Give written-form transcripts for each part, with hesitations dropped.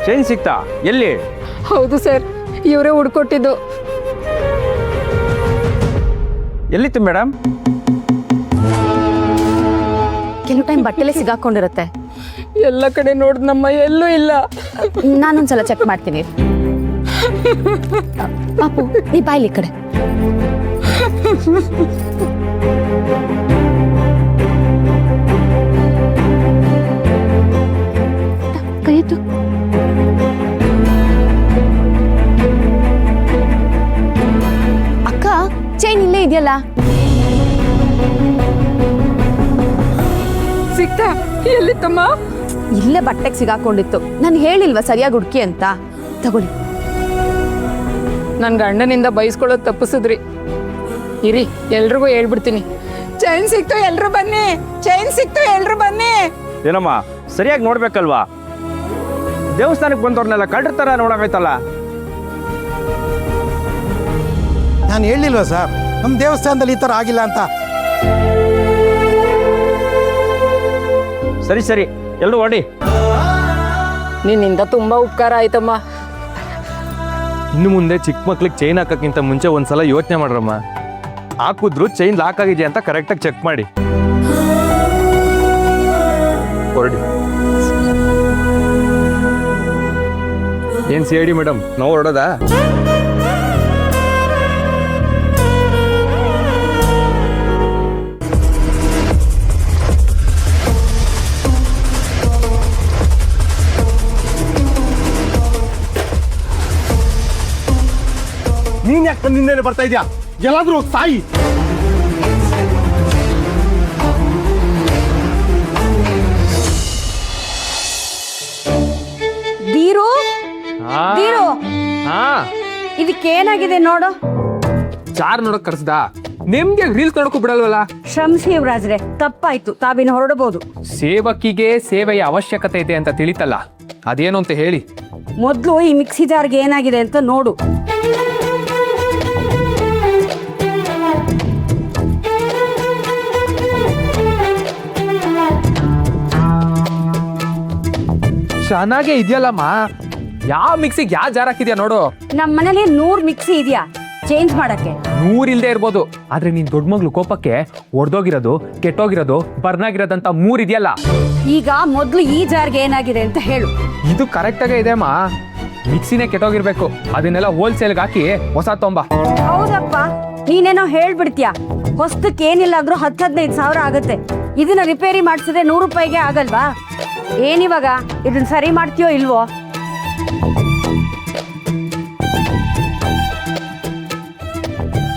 Chain ಸಿಕ್ತಾ? ಎಲ್ಲಿ? ಹೌದು ಸರ್, ಇವರೇ ಹುಡ್ಕೊಟ್ಟಿದ್ದು. ಎಲ್ಲಿತ್ತು ಮೇಡಮ್? ಕೆಲವು ಟೈಮ್ ಬಟ್ಟೆಲೆ ಸಿಗಾಕೊಂಡಿರುತ್ತೆ. ಎಲ್ಲ ಕಡೆ ನೋಡಿದ್ನಮ್ಮ, ಎಲ್ಲೂ ಇಲ್ಲ. ನಾನೊಂದ್ಸಲ ಚೆಕ್ ಮಾಡ್ತೀನಿ. ಪಾಪು, ನೀ ಬಾಯ್ಲಿ ಈ ಕಡೆ. ಕೈಯಿತ್ತು. ಅಕ್ಕ, ಚೈನ್ ಇಲ್ಲೇ ಇದೆಯಲ್ಲ. ಸಿಕ್ತಾ? ಎಲ್ಲಿತ್ತಮ್ಮ? ಇಲ್ಲೇ ಬಟ್ಟೆಗೆ ಸಿಗಾಕೊಂಡಿತ್ತು. ನಾನು ಹೇಳಿಲ್ವಾ ಸರಿಯಾಗಿ ಹುಡುಕಿ ಅಂತ. ತಗೊಳ್ಳಿ. ನನ್ನ ಗಂಡನಿಂದ ಬೈಸ್ಕೊಳ್ಳೋದು ತಪ್ಪಿಸಿದ್ರಿ. ಇರಿ, ಎಲ್ರಿಗೂ ಹೇಳ್ಬಿಡ್ತೀನಿ. ಚೈನ್ ಸಿಕ್ತು, ಎಲ್ರು ಬನ್ನಿ. ಚೈನ್ ಸಿಕ್ತು, ಎಲ್ರು ಬನ್ನಿ. ಏನಮ್ಮ, ಸರಿಯಾಗಿ ನೋಡ್ಬೇಕಲ್ವಾ? ದೇವಸ್ಥಾನಕ್ಕೆ ಬಂದವ್ರನ್ನೆಲ್ಲ ಕಳ್ರ ಥರ ನೋಡೋಕೈತಲ್ಲ. ನಾನು ಹೇಳಿಲ್ವಾ ಸರ್, ನಮ್ಮ ದೇವಸ್ಥಾನದಲ್ಲಿ ಈ ಥರ ಆಗಿಲ್ಲ ಅಂತ. ಸರಿ ಸರಿ, ಎಲ್ಲರೂ ಹೊಡಿ. ನಿನ್ನಿಂದ ತುಂಬಾ ಉಪಕಾರ ಆಯ್ತಮ್ಮ. ಇನ್ನು ಮುಂದೆ ಚಿಕ್ಕ ಮಕ್ಳಿಗೆ ಚೈನ್ ಹಾಕೋಕ್ಕಿಂತ ಮುಂಚೆ ಒಂದ್ಸಲ ಯೋಚನೆ ಮಾಡ್ರಮ್ಮ. ಹಾಕಿದ್ರು ಚೈನ್ ಲಾಕ್ ಆಗಿದೆ ಅಂತ ಕರೆಕ್ಟಾಗಿ ಚೆಕ್ ಮಾಡಿ ಹೊರಡಿ. ಏನ್ ಸಿ ಮೇಡಮ್, ನಾವು ಹೊರಡೋದಾ? ನೀನ್ ಯಾಕೆ ನಿನ್ನೆ ಬರ್ತಾ ಇದೆಯಾ? ಎಲ್ಲಾದ್ರೂ ಹೋಗಿ ಸಾಯಿ. ದೀರು, ದೀರು, ಇದಕ್ಕೇನಾಗಿದೆ ನೋಡು. ಚಾರ್ ನೋಡಕ್ ಕರ್ಸ್ದ? ನಿಮ್ಗೆ ರೀಲ್ಸ್ ನೋಡಕ್ಕೂ ಬಿಡಲ್ವಲ್ಲ? ಶ್ರಮಿಸಿ ಯುವರಾಜ್ರೆ, ತಪ್ಪಾಯ್ತು. ತಾವಿನ ಹೊರಡಬಹುದು. ಸೇವಕಿಗೆ ಸೇವೆಯ ಅವಶ್ಯಕತೆ ಇದೆ ಅಂತ ತಿಳಿತಲ್ಲ, ಅದೇನು ಅಂತ ಹೇಳಿ. ಮೊದ್ಲು ಈ ಮಿಕ್ಸಿ ಜಾರ್ಗೆ ಏನಾಗಿದೆ ಅಂತ ನೋಡು. ಚೆನ್ನಾಗೇ ಇದೆಯಲ್ಲಮ್ಮ. ಯಾವ ಮಿಕ್ಸಿಗೆ ಯಾವ ಜಾರ್ ಹಾಕಿದ್ಯಾ ನೋಡು. ನಮ್ಮ ಮನೇಲಿ 100 ಮಿಕ್ಸಿ ಇದೆಯಾ ಚೇಂಜ್ ಮಾಡಕ್ಕೆ? 100 ಇಲ್ದೇ ಇರ್ಬೋದು, ಆದ್ರೆ ನೀನ್ ದೊಡ್ಡ ಮಗ್ಳು ಕೋಪಕ್ಕೆ ಒಡೆದೋಗಿರೋದು, ಕೆಟ್ಟೋಗಿರೋದು, ಬರ್ನಾಗಿರೋದಂತ 3 ಇದೆಯಲ್ಲ. ಈಗ ಮೊದ್ಲು ಈ ಜಾರ್ಗೆ ಏನಾಗಿದೆ ಅಂತ ಹೇಳು. ಇದು ಕರೆಕ್ಟ್ ಆಗೇ ಇದೆ ಅಮ್ಮ. ಮಿಕ್ಸಿನೇ ಕೆಟ್ಟೋಗಿರ್ಬೇಕು, ಅದನ್ನೆಲ್ಲ ಹೋಲ್ಸೇಲ್ಗೆ ಹಾಕಿ ಹೊಸ ತೊಂಬ. ಹೌದಪ್ಪ, ನೀನೇನೋ ಹೇಳ್ಬಿಡ್ತೀಯ. ಹೊಸ್ತಕ್ಕೆ ಏನಿಲ್ಲ ಅಂದ್ರೂ 10-15 ಸಾವಿರ ಆಗುತ್ತೆ. ಇದನ್ನ ರಿಪೇರಿ ಮಾಡಿಸಿದ್ರೆ 100 ರೂಪಾಯಿಗೆ ಆಗಲ್ವಾ? ಏನಿವಾಗ ಇದನ್ನ ಸರಿ ಮಾಡ್ತೀಯೋ ಇಲ್ವೋ?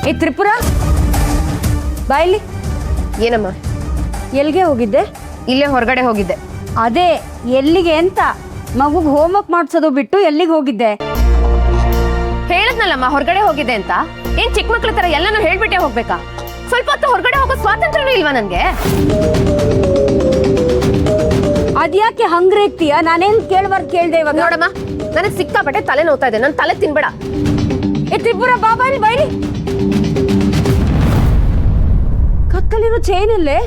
ಏ ತ್ರಿಪುರ, ಬಾಯ್ಲಿ. ಏನಮ್ಮ? ಎಲ್ಲಿಗೆ ಹೋಗಿದ್ದೆ? ಇಲ್ಲೇ ಹೊರಗಡೆ ಹೋಗಿದ್ದೆ. ಅದೇ ಎಲ್ಲಿಗೆ ಅಂತ. ಮಗುಗೆ ಹೋಮ್ವರ್ಕ್ ಮಾಡಿಸೋದು ಬಿಟ್ಟು ಎಲ್ಲಿಗೆ ಹೋಗಿದ್ದೆ? ಹೇಳದ್ನಲ್ಲಮ್ಮ ಹೊರಗಡೆ ಹೋಗಿದ್ದೆ ಅಂತ. ಏನ್ ಚಿಕ್ಕ ಮಕ್ಳ ತರ ಎಲ್ಲಾನು ಹೇಳ್ಬಿಟ್ಟೆ ಹೋಗ್ಬೇಕಾ? ಸ್ವಲ್ಪ ಹೊತ್ತು ಹೊರಗಡೆ ಹೋಗೋ ಸ್ವಾತಂತ್ರ್ಯನೂ ಇಲ್ವಾ ನನ್ಗೆ? ಅದ್ಯಾಕೆ ಹಂಗ್ರೇಗ್ತೀಯ? ನಾನೇನ್ ಕೇಳ್ಬಾರ್ದು ಕೇಳ್ದೆ ಇವಾಗ. ನೋಡಮ್ಮ, ನನಗೆ ಸಿಕ್ಕಾಪಟ್ಟೆ ತಲೆ ನೋವ್ತಾ ಇದೆ. ನನ್ ತಲೆ ತಿನ್ಬೇಡ. ಏ ತ್ರಿಪುರ, ಬಾಬಾ ಇಲ್ಲಿ ಬೈಲಿ. ಕತ್ತಲಿರೋ ಚೈನ್ ಇಲ್ಲೇ.